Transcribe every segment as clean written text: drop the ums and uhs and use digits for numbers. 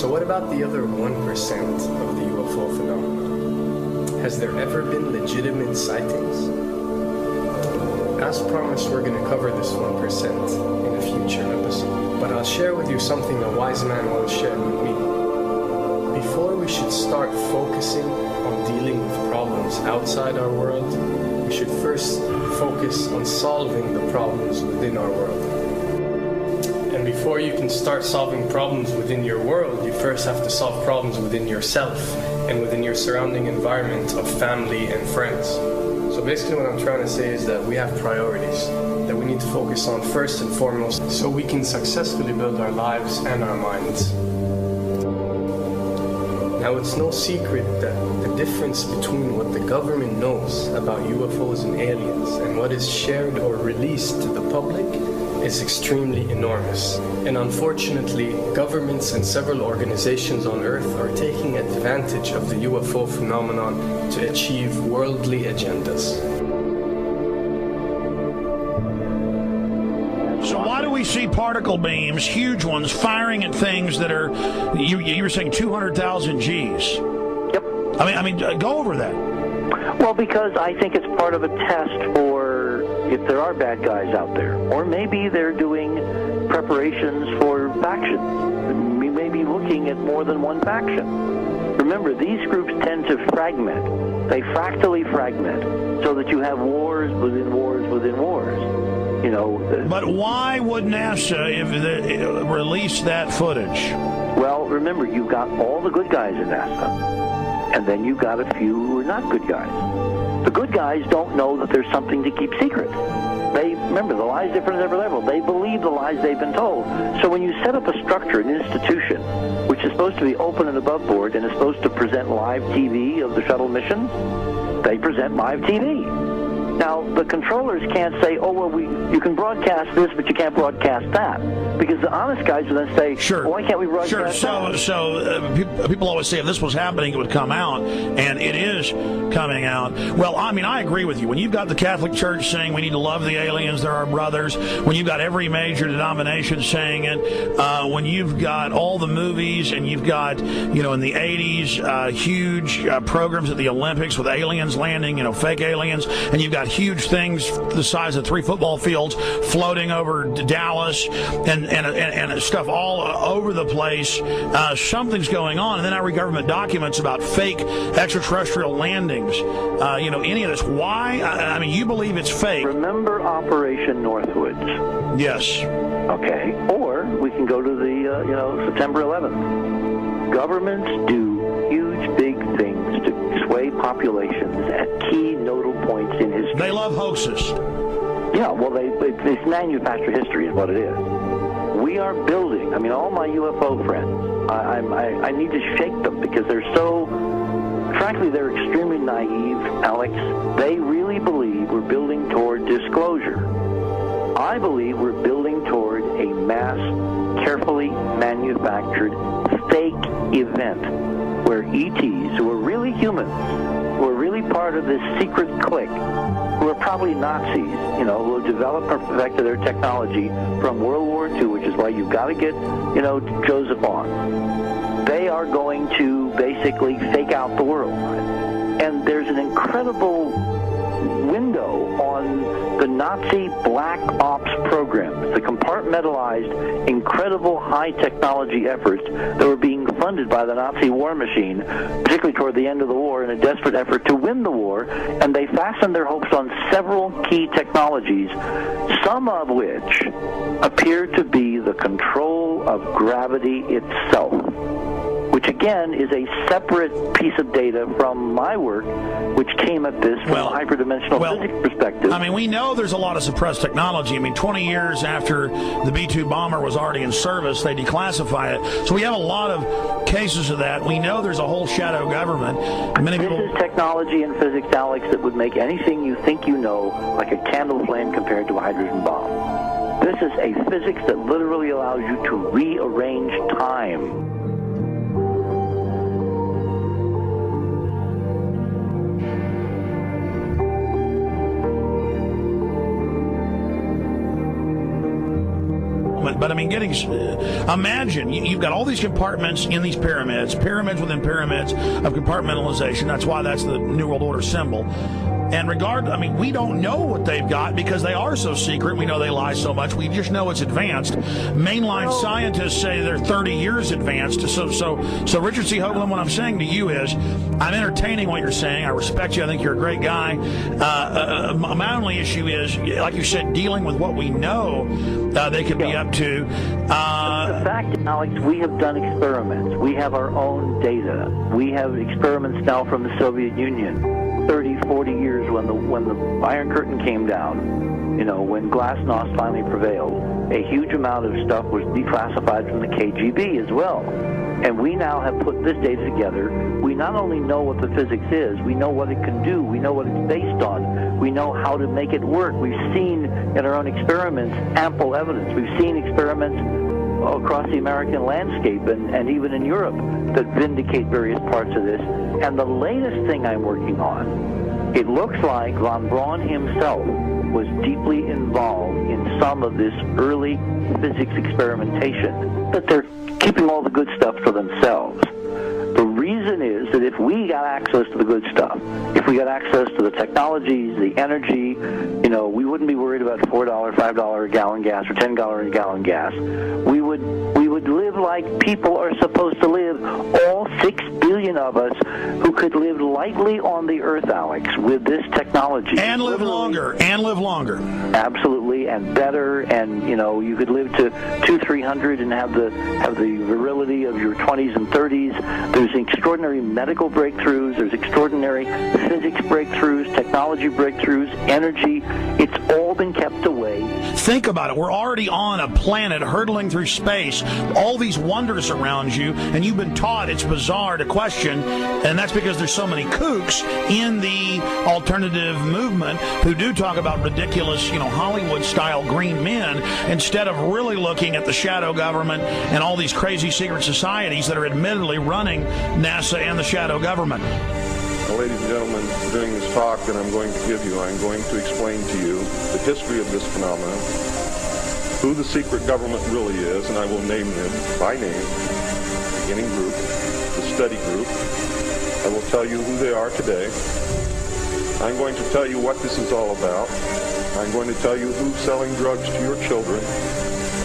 So what about the other 1% of the UFO phenomenon? Has there ever been legitimate sightings? As promised, we're going to cover this 1% in a future episode. But I'll share with you something a wise man once shared with me. Before we should start focusing on dealing with problems outside our world, we should first focus on solving the problems within our world. And before you can start solving problems within your world, you first have to solve problems within yourself and within your surrounding environment of family and friends. So basically what I'm trying to say is that we have priorities that we need to focus on first and foremost so we can successfully build our lives and our minds. Now, it's no secret that the difference between what the government knows about UFOs and aliens and what is shared or released to the public is extremely enormous. And unfortunately, governments and several organizations on Earth are taking advantage of the UFO phenomenon to achieve worldly agendas. So why do we see particle beams, huge ones, firing at things that are, you were saying 200,000 Gs? Yep. I mean, go over that. Well, because I think it's part of a test for if there are bad guys out there. Or maybe they're doing preparations for factions. We may be looking at more than one faction. Remember, these groups tend to fragment. They fractally fragment so that you have wars within wars within wars. You know. But why would NASA release that footage? Well, remember, you've got all the good guys in NASA, and then you've got a few who are not good guys. The good guys don't know that there's something to keep secret. Remember, the lie's different at every level. They believe the lies they've been told. So when you set up a structure, an institution, which is supposed to be open and above board and is supposed to present live TV of the shuttle missions, they present live TV. Now, the controllers can't say, oh, well, you can broadcast this, but you can't broadcast that. Because the honest guys will then say, sure. Well, why can't we broadcast that? So people always say if this was happening, it would come out, and it is coming out. Well, I mean, I agree with you. When you've got the Catholic Church saying we need to love the aliens, they're our brothers, when you've got every major denomination saying it, when you've got all the movies, and you've got, in the 80s, huge programs at the Olympics with aliens landing, fake aliens, and you've got huge things the size of 3 football fields floating over Dallas and stuff all over the place. Something's going on. And then I read government documents about fake extraterrestrial landings. Any of this. Why? I mean, you believe it's fake. Remember Operation Northwoods? Yes. Okay. Or we can go to the, September 11th. Governments do huge, big things to sway populations at key nodal points in history. They love hoaxes. Yeah, well, it's manufacture history is what it is. We are building, all my UFO friends, I need to shake them because they're so, frankly, they're extremely naive, Alex. They really believe we're building toward disclosure. I believe we're building toward a mass, carefully manufactured fake event where ETs, who are really humans, who are really part of this secret clique, who are probably Nazis, who have developed or perfected their technology from World War II, which is why you've got to get, Joseph on. They are going to basically fake out the world. And there's an incredible window on the Nazi black ops programs, the compartmentalized, incredible high-technology efforts that were being funded by the Nazi war machine, particularly toward the end of the war, in a desperate effort to win the war, and they fastened their hopes on several key technologies, some of which appear to be the control of gravity itself, which again is a separate piece of data from my work, which came at this from a hyperdimensional physics perspective. I mean, we know there's a lot of suppressed technology. 20 years after the B-2 bomber was already in service, they declassify it. So we have a lot of cases of that. We know there's a whole shadow government. This is technology in physics, Alex, that would make anything you think you know like a candle flame compared to a hydrogen bomb. This is a physics that literally allows you to rearrange time. But I mean, imagine you've got all these compartments in these pyramids within pyramids of compartmentalization. That's why that's the New World Order symbol. And we don't know what they've got because they are so secret. We know they lie so much. We just know it's advanced. Mainline scientists say they're 30 years advanced. So Richard C. Hoagland, what I'm saying to you is, I'm entertaining what you're saying. I respect you. I think you're a great guy. My only issue is, like you said, dealing with what we know they could be up to. The fact, Alex, we have done experiments. We have our own data. We have experiments now from the Soviet Union. 30, 40 years when the Iron Curtain came down, when Glasnost finally prevailed, a huge amount of stuff was declassified from the KGB as well. And we now have put this data together. We not only know what the physics is, we know what it can do, we know what it's based on, we know how to make it work. We've seen in our own experiments ample evidence. We've seen experiments across the American landscape and even in Europe that vindicate various parts of this. And the latest thing I'm working on, it looks like von Braun himself was deeply involved in some of this early physics experimentation, but they're keeping all the good stuff for themselves. The reason is that if we got access to the good stuff, if we got access to the technologies, the energy, we wouldn't be worried about $4, $5 a gallon gas or $10 a gallon gas. We would live like people are supposed to live, all 6 billion of us who could live lightly on the earth, Alex, with this technology. And live longer. Absolutely, and better, and you could live to 200-300 and have the virility of your 20s and 30s. There's extraordinary medical breakthroughs, there's extraordinary physics breakthroughs, technology breakthroughs, energy. It's all been kept away. Think about it. We're already on a planet hurtling through space, all these wonders around you, and you've been taught it's bizarre to question, and that's because there's so many kooks in the alternative movement who do talk about ridiculous, Hollywood-style green men, instead of really looking at the shadow government and all these crazy secret societies that are admittedly running NASA and the shadow government. Now, ladies and gentlemen, during this talk that I'm going to give you, I'm going to explain to you the history of this phenomenon, who the secret government really is, and I will name them by name, the beginning group, the study group. I will tell you who they are today. I'm going to tell you what this is all about. I'm going to tell you who's selling drugs to your children,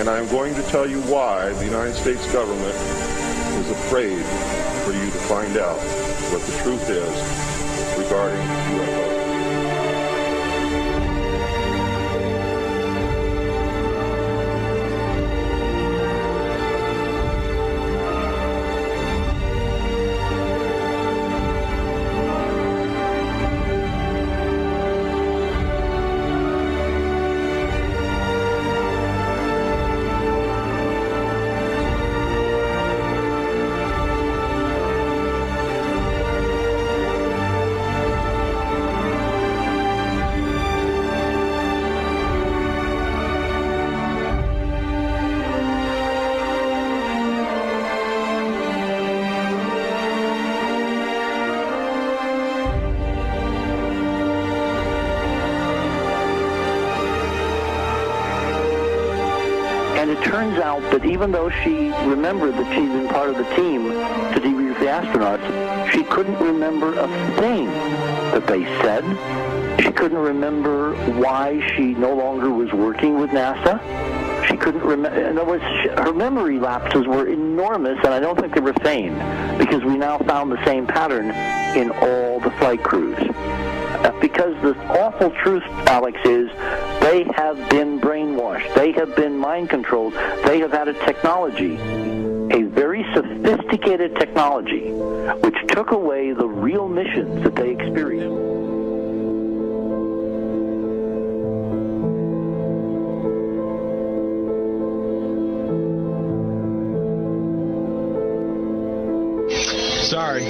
and I'm going to tell you why the United States government is afraid for you to find out what the truth is regarding UFOs. And it turns out that even though she remembered that she'd been part of the team to debrief the astronauts, she couldn't remember a thing that they said. She couldn't remember why she no longer was working with NASA. She couldn't remember. In other words, her memory lapses were enormous, and I don't think they were feigned, because we now found the same pattern in all the flight crews. Because the awful truth, Alex, is they have been brainwashed. They have been mind controlled. They have had a technology, a very sophisticated technology, which took away the real missions that they experienced. Sorry.